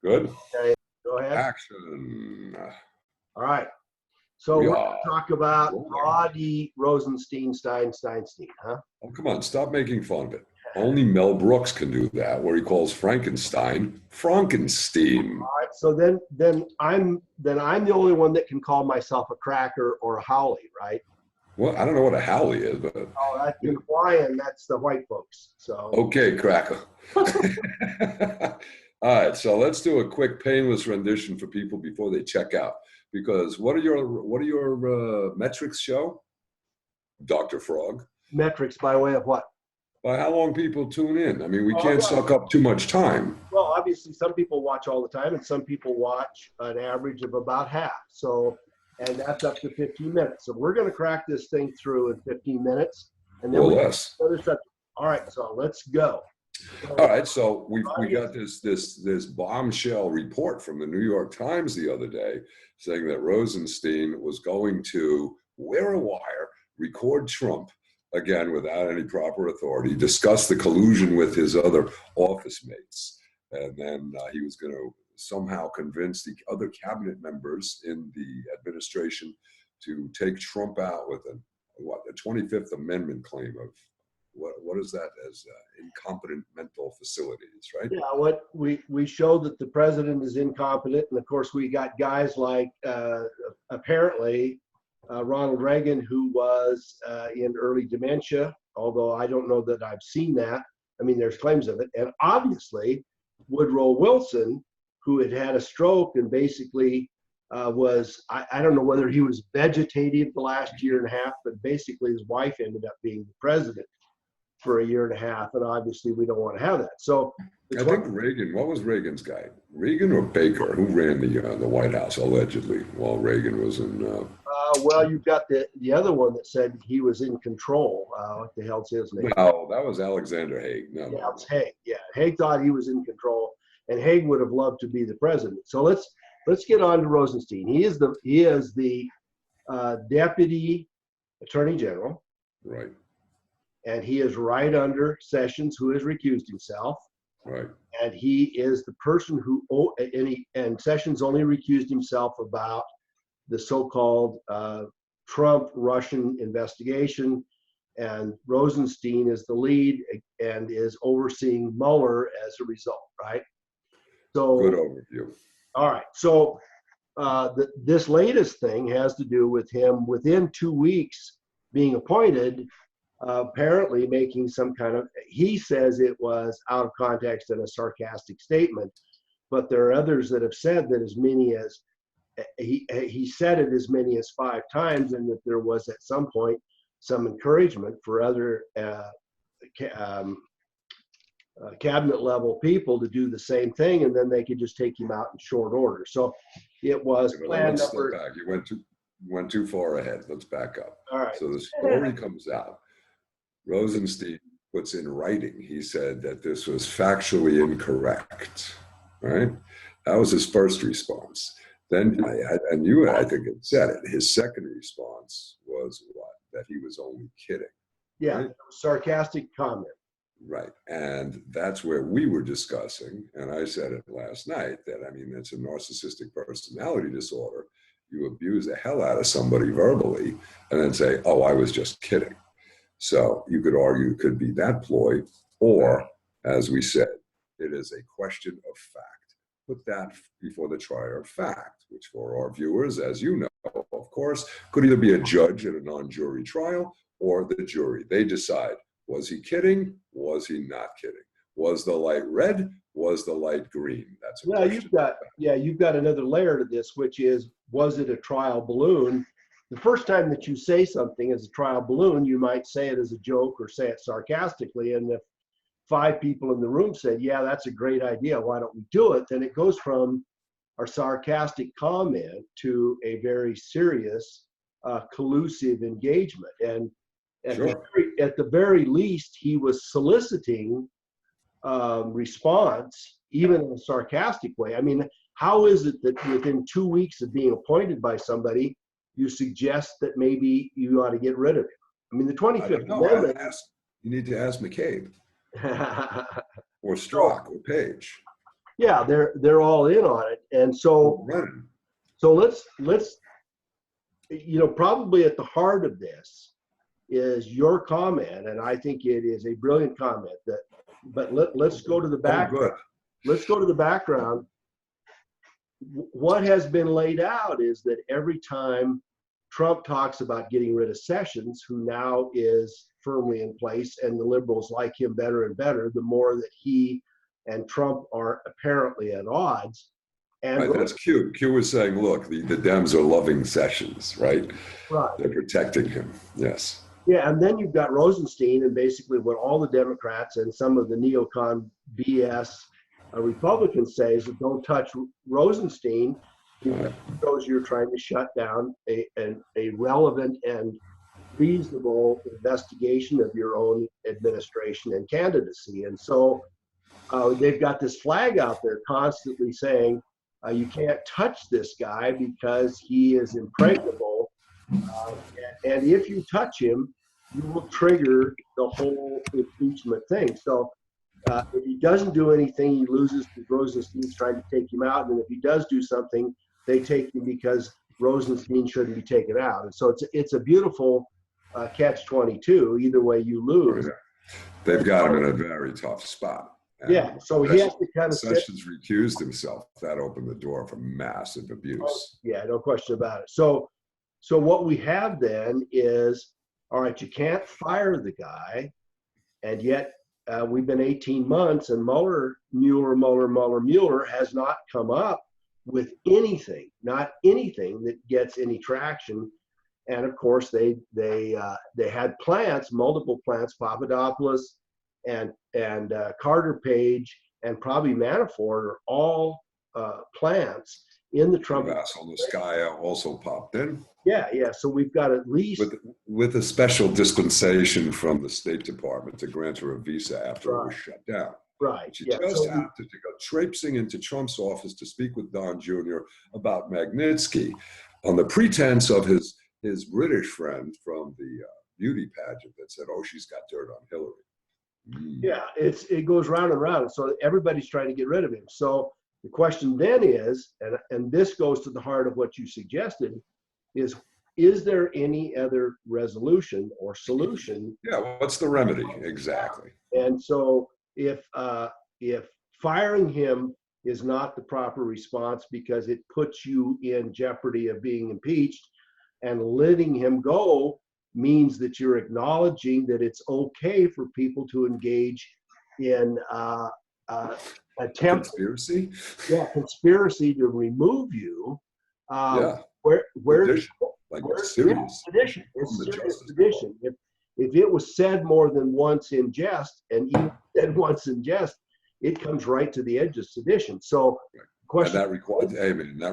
Good. Okay, go ahead. Action. All right. So We we're going are to talk about rolling. Roddy Rosenstein, Steinstein, huh? Oh, come on, stop making fun of it. Only Mel Brooks can do that, where he calls Frankenstein Frankenstein. All right. So then I'm the only one that can call myself a cracker or a howley, right? Well, I don't know what a howley is, but Oh, that's in Hawaiian. That's the white folks. So okay, cracker. All right, so let's do a quick painless rendition for people before they check out. Because what are your metrics show, Dr. Frog? metrics by way of what? By how long people tune in? I mean, we Oh, can't yeah. suck up too much time. Well, obviously, some people watch all the time, and some people watch an average of about half. So, and that's up to 15 minutes. So we're going to crack this thing through in 15 minutes, and then Or we less. other subject. All right, so let's go. All right, so we got this bombshell report from the New York Times the other day saying that Rosenstein was going to wear a wire, record Trump again without any proper authority, discuss the collusion with his other office mates, and then he was going to somehow convince the other cabinet members in the administration to take Trump out with the 25th Amendment claim of what is that as incompetent mental facilities, right? Yeah, what we show that the president is incompetent, and of course we got guys like apparently Ronald Reagan, who was in early dementia, although I don't know that I've seen that. I mean, there's claims of it, and obviously Woodrow Wilson, who had had a stroke and basically I don't know whether he was vegetative the last year and a half, but basically his wife ended up being the president for a year and a half, and obviously we don't want to have that. So I think Reagan, what was Reagan's guy? Reagan or Baker? Who ran the White House allegedly while Reagan was in? Well, you've got the other one that said he was in control. What the hell's his name? No, that was Alexander Haig. No, Yeah, it was Haig. Yeah, Haig thought he was in control, and Haig would have loved to be the president. So let's get on to Rosenstein. He is the deputy attorney general. Right. And he is right under Sessions, who has recused himself. Right. And he is the person who, and Sessions only recused himself about the so-called Trump Russian investigation. And Rosenstein is the lead and is overseeing Mueller as a result, right? So good overview. All right. So this latest thing has to do with him within 2 weeks being appointed. Apparently making some kind of, he says it was out of context and a sarcastic statement, but there are others that have said that as many as, he said it as many as 5 times, and that there was at some point some encouragement for other cabinet level people to do the same thing, and then they could just take him out in short order. So it was plan number. Back. You went too far ahead. Let's back up. All right. So the story comes out. Rosenstein puts in writing, he said that this was factually incorrect, right? That was his first response. Then, and you, I think, had said it, his second response was what? That he was only kidding. Yeah, right? Sarcastic comment. Right, and that's where we were discussing, and I said it last night, that, I mean, it's a narcissistic personality disorder. You abuse the hell out of somebody verbally and then say, oh, I was just kidding. So you could argue it could be that ploy, or, as we said, it is a question of fact. Put that before the trier of fact, which for our viewers, as you know, of course, could either be a judge in a non-jury trial or the jury. They decide, was he kidding? Was he not kidding? Was the light red? Was the light green? That's a question. You've got another layer to this, which is, was it a trial balloon? The first time that you say something as a trial balloon, you might say it as a joke or say it sarcastically. And if 5 people in the room said, yeah, that's a great idea, why don't we do it? Then it goes from a sarcastic comment to a very serious, collusive engagement. And at the very least, he was soliciting response, even in a sarcastic way. I mean, how is it that within 2 weeks of being appointed by somebody, you suggest that maybe you ought to get rid of him? I mean, the 25th Amendment. You need to ask McCabe or Strzok or Page. Yeah, they're all in on it. And so Running. so let's probably at the heart of this is your comment, and I think it is a brilliant comment. Let's go to the back. Oh, good. Let's go to the background. What has been laid out is that every time Trump talks about getting rid of Sessions, who now is firmly in place, and the liberals like him better and better, the more that he and Trump are apparently at odds. And right, that's Q. Q was saying, look, the Dems are loving Sessions, right? right. They're protecting him. Yes. Yeah, and then you've got Rosenstein, and basically what all the Democrats and some of the neocon BS Republicans say is that don't touch Rosenstein, because you're trying to shut down a relevant and reasonable investigation of your own administration and candidacy. And so they've got this flag out there constantly saying, you can't touch this guy because he is impregnable. And if you touch him, you will trigger the whole impeachment thing. So if he doesn't do anything, he loses because Rosenstein's trying to take him out. And if he does do something, they take him because Rosenstein shouldn't be taken out. And so it's a beautiful catch-22. Either way, you lose. They've got him in a very tough spot. And yeah, so he has to kind of Sessions recused himself. That opened the door for massive abuse. Oh, yeah, no question about it. So what we have then is, all right, you can't fire the guy, and yet we've been 18 months, and Mueller has not come up with anything, not anything that gets any traction. And of course, they had plants, multiple plants, Papadopoulos and Carter Page and probably Manafort are all plants in the Trump. Vasilevskaya also popped in. Yeah. So we've got at least with a special dispensation from the State Department to grant her a visa after it was shut down. Right. She just happened to go traipsing into Trump's office to speak with Don Jr. about Magnitsky on the pretense of his British friend from the beauty pageant that said, "Oh, she's got dirt on Hillary." Yeah, it goes round and round. So everybody's trying to get rid of him. So the question then is, and this goes to the heart of what you suggested, is there any other resolution or solution? Yeah, what's the remedy exactly? And so if firing him is not the proper response because it puts you in jeopardy of being impeached, and letting him go means that you're acknowledging that it's okay for people to engage in conspiracy to remove you. Where's serious? Sedition. It's serious sedition. If it was said more than once in jest, and even said once in jest, it comes right to the edge of sedition. So and that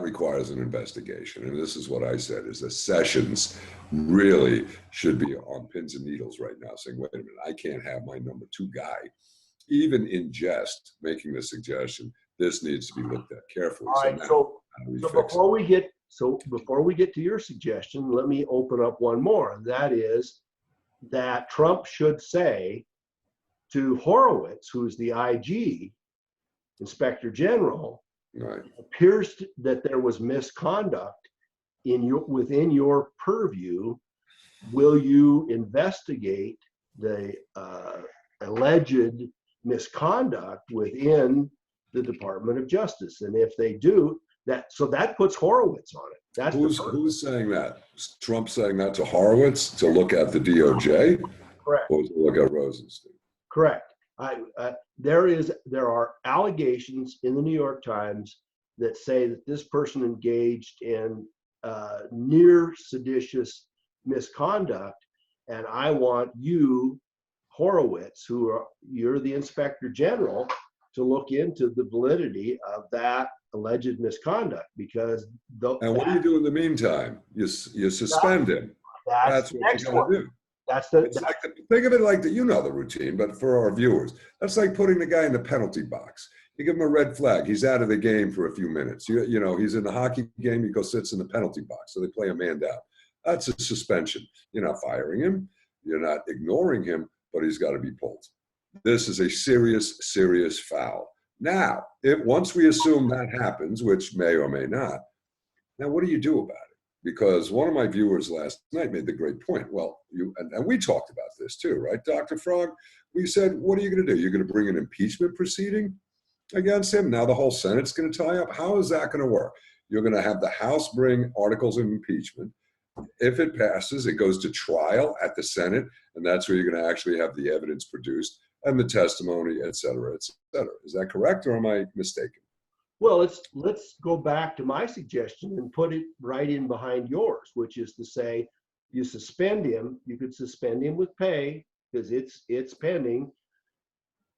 requires an investigation. And this is what I said, is that Sessions really should be on pins and needles right now saying, wait a minute, I can't have my number two guy, even in jest, making the suggestion, this needs to be looked at carefully. All right, so before we get to your suggestion, let me open up one more. And that is that Trump should say to Horowitz, who's the IG, Inspector General, right, appears that there was misconduct within your purview. Will you investigate the alleged misconduct within the Department of Justice? And if they do that, so that puts Horowitz on it. That's who's saying that? Trump saying that to Horowitz to look at the DOJ? Correct. Or to look at Rosenstein? Correct. There are allegations in the New York Times that say that this person engaged in near seditious misconduct, and I want you, Horowitz, you're the Inspector General, to look into the validity of that alleged misconduct, because what do you do in the meantime? You suspend him. That's what you got to do. Think of it like you know the routine, but for our viewers, that's like putting the guy in the penalty box. You give him a red flag, he's out of the game for a few minutes. You know, he's in the hockey game, he goes sits in the penalty box, so they play a man down. That's a suspension. You're not firing him, you're not ignoring him, but he's got to be pulled. This is a serious, serious foul. Now, once we assume that happens, which may or may not, now what do you do about it? Because one of my viewers last night made the great point. Well, and we talked about this too, right, Dr. Phrog? We said, what are you going to do? You're going to bring an impeachment proceeding against him? Now the whole Senate's going to tie up? How is that going to work? You're going to have the House bring articles of impeachment. If it passes, it goes to trial at the Senate, and that's where you're going to actually have the evidence produced and the testimony, et cetera, et cetera. Is that correct, or am I mistaken? Well, let's go back to my suggestion and put it right in behind yours, which is to say, you suspend him. You could suspend him with pay because it's pending.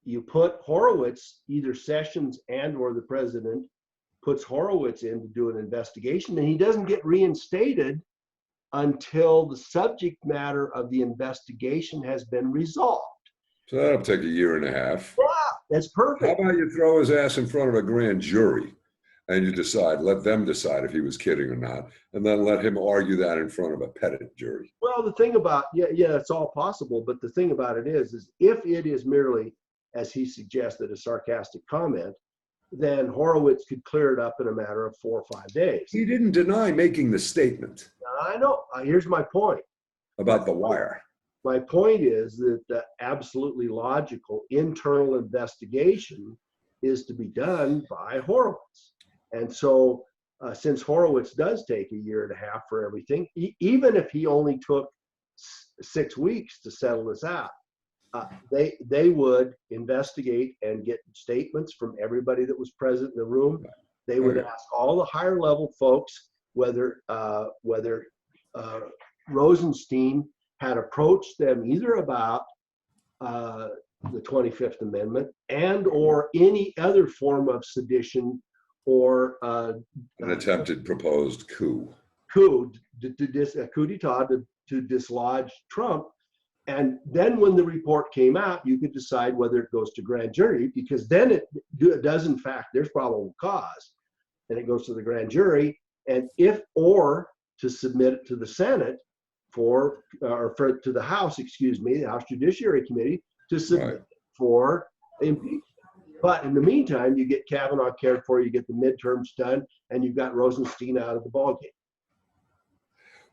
You put Horowitz, either Sessions and or the president puts Horowitz in to do an investigation, and he doesn't get reinstated until the subject matter of the investigation has been resolved. So that'll take a year and a half. Yeah, that's perfect. How about you throw his ass in front of a grand jury and you let them decide if he was kidding or not, and then let him argue that in front of a pettit jury? Well, the thing about, yeah, it's all possible, but the thing about it is if it is merely, as he suggested, a sarcastic comment, then Horowitz could clear it up in a matter of 4 or 5 days. He didn't deny making the statement. I know. Here's my point. About the wire. My point is that the absolutely logical internal investigation is to be done by Horowitz. And so since Horowitz does take a year and a half for everything, even if he only took 6 weeks to settle this out, they would investigate and get statements from everybody that was present in the room. They would ask all the higher level folks whether Rosenstein had approached them either about the 25th Amendment and or any other form of sedition or an attempted proposed coup d'etat to dislodge Trump. And then when the report came out, you could decide whether it goes to grand jury, because then it does, in fact, there's probable cause, and it goes to the grand jury. And or to submit it to the Senate to the House, the House Judiciary Committee to submit for impeachment. But in the meantime, you get Kavanaugh cared for, you get the midterms done, and you've got Rosenstein out of the ballgame.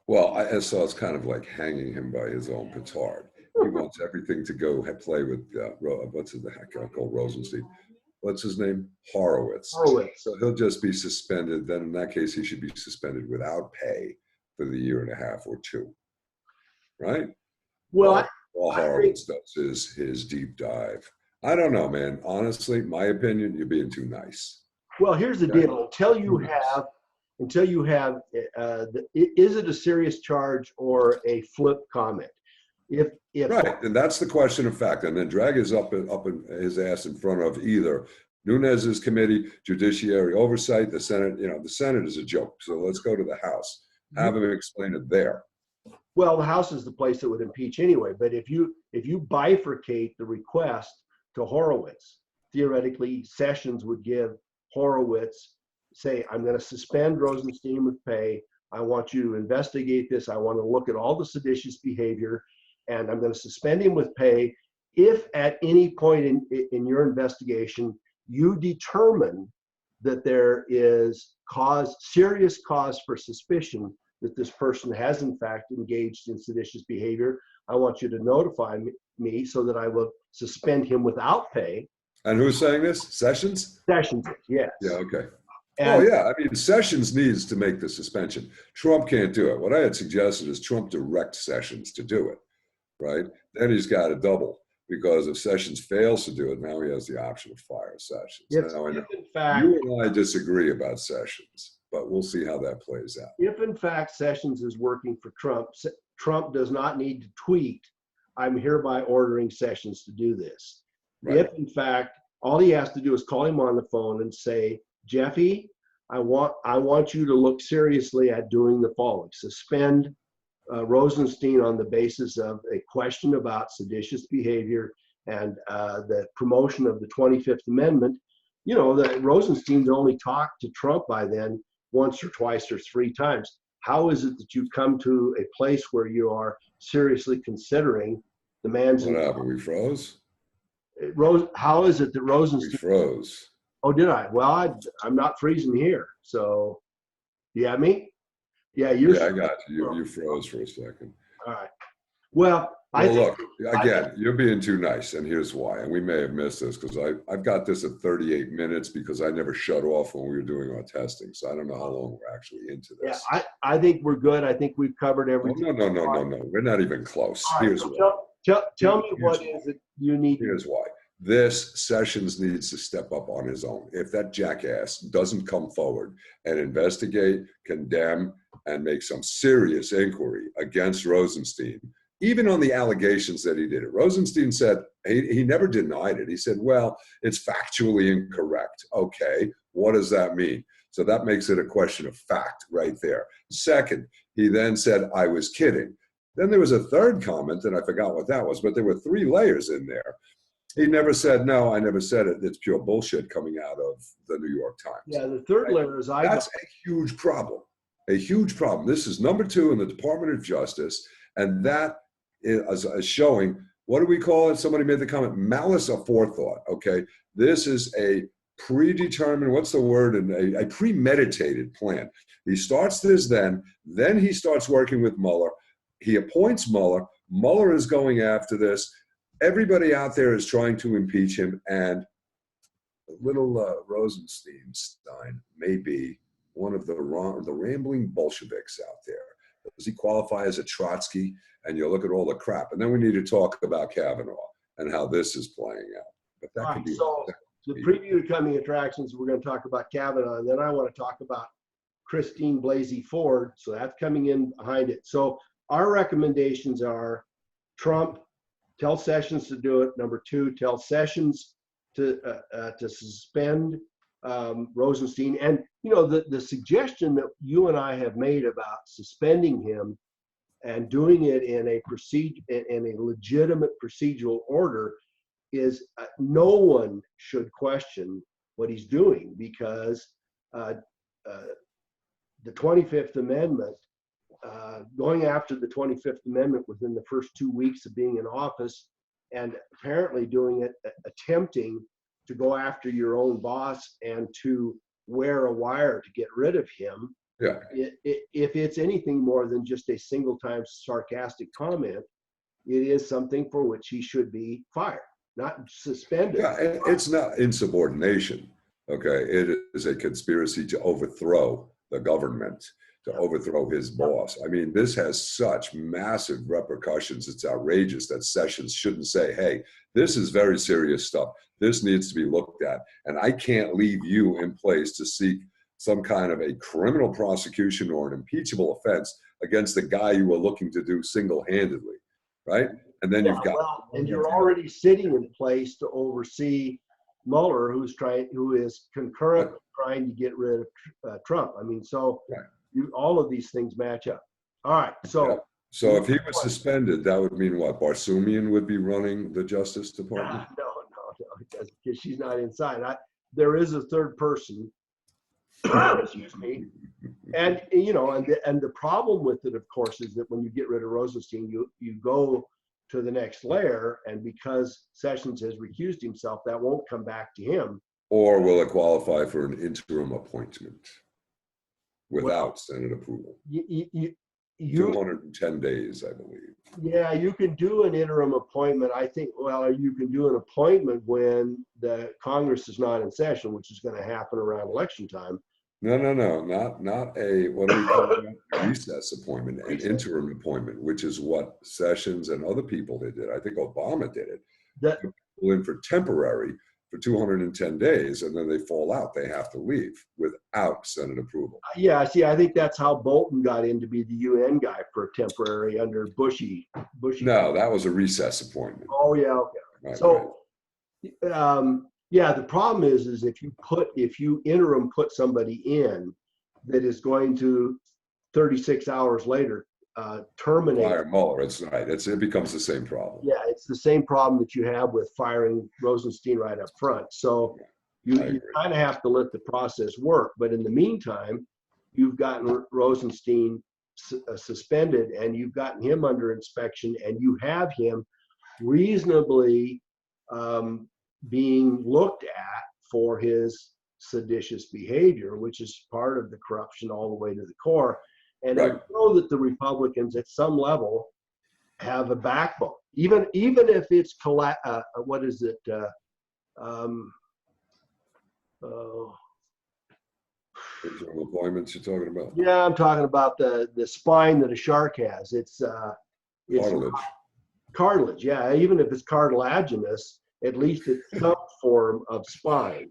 Well, so it's kind of like hanging him by his own petard. He wants everything to go play with, what's the heck called Rosenstein? What's his name? Horowitz. So he'll just be suspended. Then in that case, he should be suspended without pay for the year and a half or 2. Right? Well, all Horowitz does his deep dive. I don't know, man. Honestly, my opinion, you're being too nice. Well, here's the deal. Until you have, is it a serious charge or a flip comment? If right, and that's the question of fact. And then drag his his ass in front of either Nunes's committee, Judiciary Oversight, the Senate. The Senate is a joke. So let's go to the House. Have him explain it there. Well, the House is the place that would impeach anyway. But if you bifurcate the request to Horowitz, theoretically, Sessions would give Horowitz, say, I'm going to suspend Rosenstein with pay. I want you to investigate this. I want to look at all the seditious behavior, and I'm going to suspend him with pay. If at any point in your investigation, you determine that there is serious cause for suspicion that this person has in fact engaged in seditious behavior, I want you to notify me so that I will suspend him without pay. And who's saying this? Sessions? Sessions, yes. Yeah, okay. I mean, Sessions needs to make the suspension. Trump can't do it. What I had suggested is Trump direct Sessions to do it, right? Then he's got a double, because if Sessions fails to do it, now he has the option of fire Sessions. Now, I know you and I disagree about Sessions, but we'll see how that plays out. If in fact Sessions is working for Trump, Trump does not need to tweet, I'm hereby ordering Sessions to do this. Right. If in fact, all he has to do is call him on the phone and say, Jeffy, I want you to look seriously at doing the following. Suspend Rosenstein on the basis of a question about seditious behavior and the promotion of the 25th Amendment. That Rosenstein's only talked to Trump by then once or twice or 3 times. How is it that you come to a place where you are seriously considering the man's... What happened? We froze? How is it that Rosenstein... We froze. Oh, did I? Well, I'm not freezing here. So, you have me? Yeah, you're. Yeah, I got you. You froze for a second. All right. Well, Well, look, again, you're being too nice, and here's why. And we may have missed this because I've got this at 38 minutes because I never shut off when we were doing our testing. So I don't know how long we're actually into this. Yeah, I think we're good. I think we've covered everything. No. We're not even close. All right, Here's so why. tell me what is it you need. Here's why. This Sessions needs to step up on his own. If that jackass doesn't come forward and investigate, condemn, and make some serious inquiry against Rosenstein, even on the allegations that he did it. Rosenstein said, he never denied it. He said, well, it's factually incorrect. Okay, what does that mean? So that makes it a question of fact right there. Second, he then said, I was kidding. Then there was a third comment, and I forgot what that was, but there were 3 layers in there. He never said, no, I never said it. It's pure bullshit coming out of the New York Times. Yeah, the third layer is That's a huge problem. A huge problem. This is number 2 in the Department of Justice, and that is showing, what do we call it? Somebody made the comment, malice aforethought, okay? This is a predetermined, what's the word? A premeditated plan. He starts this then he starts working with Mueller. He appoints Mueller. Mueller is going after this. Everybody out there is trying to impeach him, and little Rosenstein may be one of the rambling Bolsheviks out there. Does he qualify as a Trotsky? And you look at all the crap. And then we need to talk about Kavanaugh and how this is playing out. But that could be. So the preview to coming attractions, we're going to talk about Kavanaugh, and then I want to talk about Christine Blasey Ford. So that's coming in behind it. So our recommendations are Trump, tell Sessions to do it. Number 2, tell Sessions to suspend Rosenstein. And you know, the suggestion that you and I have made about suspending him and doing it in a legitimate procedural order is no one should question what he's doing, because the 25th Amendment, going after the 25th Amendment within the first 2 weeks of being in office, and apparently doing it, attempting to go after your own boss and to wear a wire to get rid of him. Yeah. If it's anything more than just a single-time sarcastic comment, it is something for which he should be fired, not suspended. Yeah, it's not insubordination, okay? It is a conspiracy to overthrow the government, to overthrow his boss. I mean, this has such massive repercussions. It's outrageous that Sessions shouldn't say, hey, this is very serious stuff. This needs to be looked at. And I can't leave you in place to seek some kind of a criminal prosecution or an impeachable offense against the guy you were looking to do single-handedly, right? And then you've got, and you're already sitting in place to oversee Mueller, who is concurrently trying to get rid of Trump. I mean, so all of these things match up. All right, so so if he was suspended, that would mean what? Barsoomian would be running the Justice Department? No, because she's not inside. There is a third person. Excuse me. And you know, and the problem with it, of course, is that when you get rid of Rosenstein, you go to the next layer, and because Sessions has recused himself, that won't come back to him. Or will it qualify for an interim appointment without Senate approval? 210 days, I believe. Yeah, you can do an interim appointment. I think, well, you can do an appointment when the Congress is not in session, which is going to happen around election time. No, not a, what do we call it? Recess appointment, an interim appointment, which is what Sessions and other people did. I think Obama did it. That people in for temporary for 210 days, and then they fall out. They have to leave without Senate approval. Yeah, see, I think that's how Bolton got in to be the UN guy for temporary under Bushy. No, that was a recess appointment. Oh yeah, okay. Right, So, yeah, the problem is if you interim put somebody in that is going to 36 hours later terminate. Fire Mueller, it's right. It becomes the same problem. Yeah, it's the same problem that you have with firing Rosenstein right up front. So you kind of have to let the process work. But in the meantime, you've gotten Rosenstein suspended, and you've gotten him under inspection, and you have him reasonably being looked at for his seditious behavior, which is part of the corruption all the way to the core. And Right. I know that the Republicans at some level have a backbone, even if it's what is it? Internal appointments you're talking about? Yeah, I'm talking about the spine that a shark has. It's Cartilage. cartilage. Yeah, even if it's cartilaginous, at least it's some form of spine.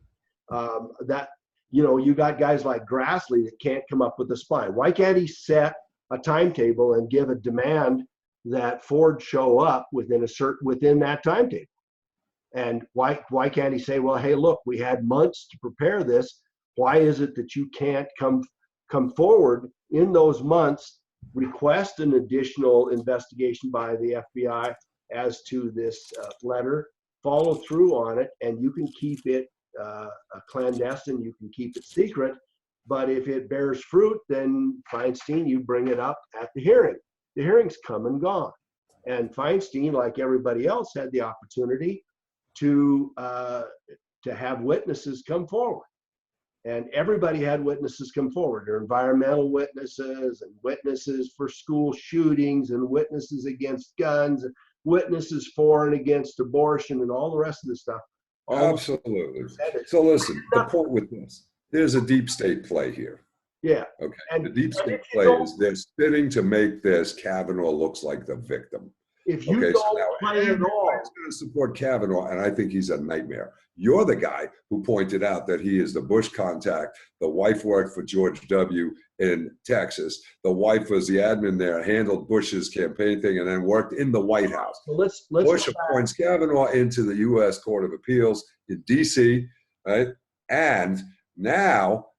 That you got guys like Grassley that can't come up with a spine. Why can't he set a timetable and give a demand that Ford show up within that timetable? And why can't he say, well, hey, look, we had months to prepare this. Why is it that you can't come forward in those months, request an additional investigation by the FBI as to this letter, follow through on it, and you can keep it clandestine, you can keep it secret. But if it bears fruit, then Feinstein, you bring it up at the hearing. The hearing's come and gone. And Feinstein, like everybody else, had the opportunity to have witnesses come forward. And everybody had witnesses come forward. There are environmental witnesses and witnesses for school shootings and witnesses against guns, and witnesses for and against abortion and all the rest of this stuff. Absolutely. So listen, the point with this, there's a deep state play here. Yeah. Okay. And the deep state play is they're spitting to make this Kavanaugh looks like the victim. If you don't play at all, everybody's going to support Kavanaugh, and I think he's a nightmare. You're the guy who pointed out that he is the Bush contact. The wife worked for George W. in Texas. The wife was the admin there, handled Bush's campaign thing, and then worked in the White House. So Bush appoints Kavanaugh into the U.S. Court of Appeals in D.C., right? And now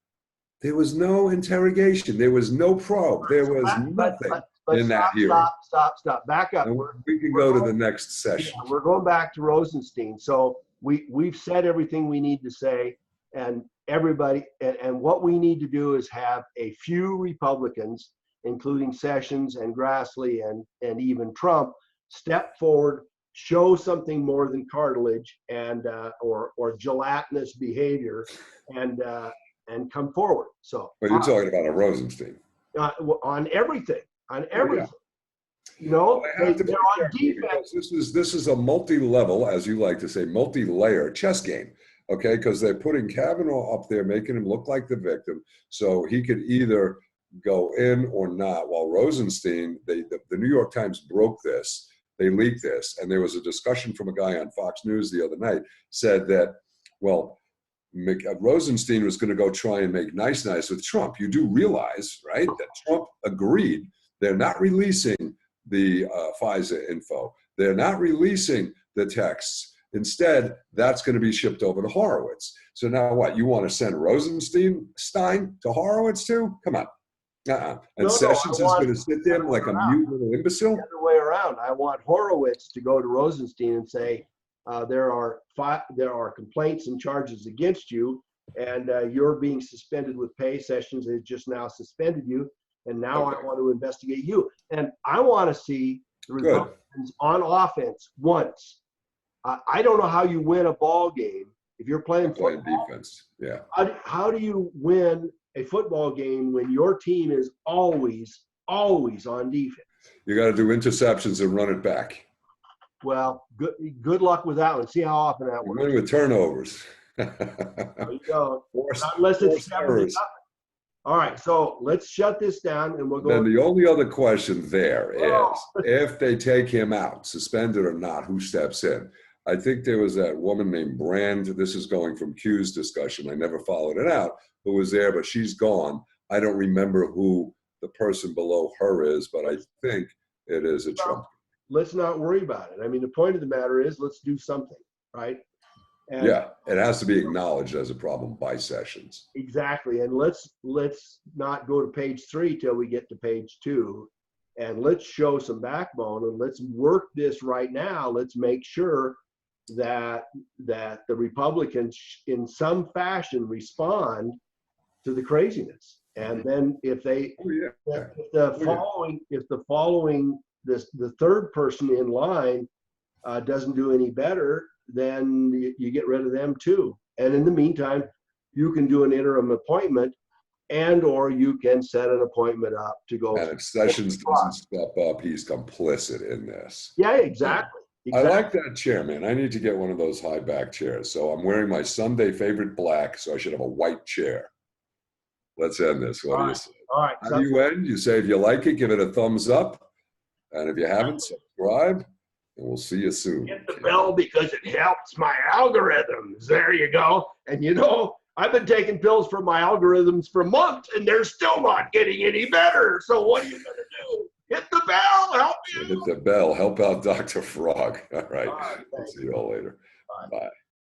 there was no interrogation. There was no probe. There was nothing. But in that hearing. Stop. Back up. We can go to the next session. Yeah, we're going back to Rosenstein. So we've said everything we need to say, and everybody, and what we need to do is have a few Republicans, including Sessions and Grassley and even Trump, step forward, show something more than cartilage and or gelatinous behavior, and come forward. So. But you're talking about a Rosenstein. On everything. On everything. Yeah. They're on defense. This is a multi-level, as you like to say, multi-layer chess game. Okay, because they're putting Kavanaugh up there, making him look like the victim, so he could either go in or not. While Rosenstein, the New York Times broke this, they leaked this, and there was a discussion from a guy on Fox News the other night, said that, well, Rosenstein was going to go try and make nice with Trump. You do realize, right, that Trump agreed. They're not releasing the FISA info. They're not releasing the texts. Instead, that's going to be shipped over to Horowitz. So now what? You want to send Rosenstein to Horowitz too? Come on. And Sessions is going to sit there like a mute little imbecile? The other way around. I want Horowitz to go to Rosenstein and say, there are complaints and charges against you, and you're being suspended with pay. Sessions has just now suspended you. And now I want to investigate you. And I want to see the Republicans on offense once. I don't know how you win a ball game if you're playing defense. Yeah. How do you win a football game when your team is always on defense? You got to do interceptions and run it back. Well, good luck with that one. See how often that works. Win with turnovers. There you go. Unless it's 70-0. All right, so let's shut this down, and we'll go. Then the only other question there is, if they take him out, suspended or not, who steps in? I think there was that woman named Brand. This is going from Q's discussion. I never followed it out, who was there, but she's gone. I don't remember who the person below her is, but I think it is a Trump. Let's not worry about it. I mean, the point of the matter is, let's do something, right? And yeah, it has to be acknowledged as a problem by Sessions. Exactly. And let's not go to page 3 till we get to page 2. And let's show some backbone, and let's work this right now. Let's make sure that the Republicans in some fashion respond to the craziness. And then if the third person in line doesn't do any better, then you get rid of them too. And in the meantime, you can do an interim appointment, and or you can set an appointment up to go. And if Sessions doesn't step up, he's complicit in this. Yeah, exactly. I like that chair, man. I need to get one of those high back chairs. So I'm wearing my Sunday favorite black, so I should have a white chair. Let's end this. What do you say? All right. How do you end? You say if you like it, give it a thumbs up. And if you haven't, subscribe. And we'll see you soon. Hit the bell because it helps my algorithms. There you go. And you know, I've been taking pills for my algorithms for months, and they're still not getting any better. So what are you going to do? Hit the bell. Help you. Hit the bell. Help out Dr. Phrog. All right. All right, I'll see you all later. Bye. Bye.